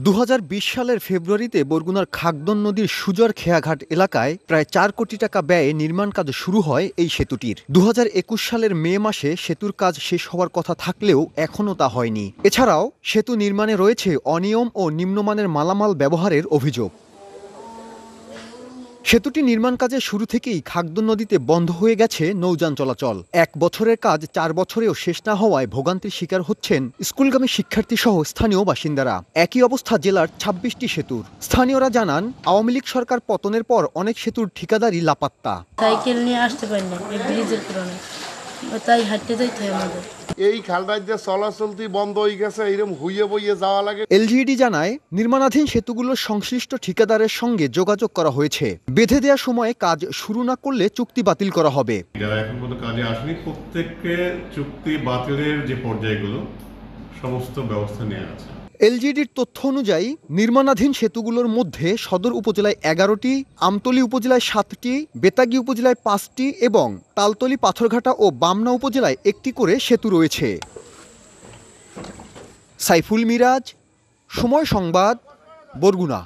২০২০ সালের ফেব্রুয়ারিতে বরগুনার খাগদন নদীর সুজর খেয়াঘাট এলাকায় প্রায় ৪ কোটি টাকা ব্যয়ে নির্মাণ কাজ শুরু হয় এই সেতুটির। ২০২১ সালের মে মাসে সেতুর কাজ শেষ হওয়ার কথা থাকলেও এখনও তা হয়নি। এছাড়াও সেতু নির্মাণে রয়েছে অনিয়ম ও নিম্নমানের মালামাল ব্যবহারের অভিযোগ। সেতুটি নির্মাণ কাজের শুরু থেকেই খাগদন নদীতে বন্ধ হয়ে গেছে নৌযান চলাচল। ১ বছরের কাজ ৪ বছরেও শেষ না হওয়ায় ভোগান্তির শিকার হচ্ছেন স্কুলগামী শিক্ষার্থী সহ স্থানীয় বাসিন্দারা। একই অবস্থা জেলার ২৬টি সেতুর। স্থানীয়রা জানান, আওয়ামী লীগ সরকার পতনের পর অনেক সেতুর ঠিকাদারই লাপাত্তা। সাইকেল নিয়ে আসতে পারি না এই ব্রিজের কারণে, তাই হাঁটতে যাইতে হয় আমাদের। এই খালটায় যে চলাচলতি বন্ধ হয়ে গেছে, এরকম হুইয়ে বইয়ে যাওয়া লাগে। এলজিইডি জানায়, নির্মাণাধীন সেতুগুলোর সংশ্লিষ্ট ঠিকাদারের সঙ্গে যোগাযোগ করা হয়েছে। বেঁধে দেওয়া সময়ে কাজ শুরু না করলে চুক্তি বাতিল করা হবে। যারা এখন পর্যন্ত কাজে আসেনি প্রত্যেককে চুক্তি বাতিলের যে পর্যায়গুলো সমস্ত ব্যবস্থা নেওয়া আছে। এলজিইডির তথ্য অনুযায়ী নির্মাণাধীন সেতুগুলোর মধ্যে সদর উপজেলায় ১১টি, আমতলী উপজেলায় ৭টি, বেতাগী উপজেলায় ৫টি এবং তালতলী, পাথরঘাটা ও বামনা উপজেলায় ১টি করে সেতু রয়েছে। সাইফুল মিরাজ, সময় সংবাদ, বরগুনা।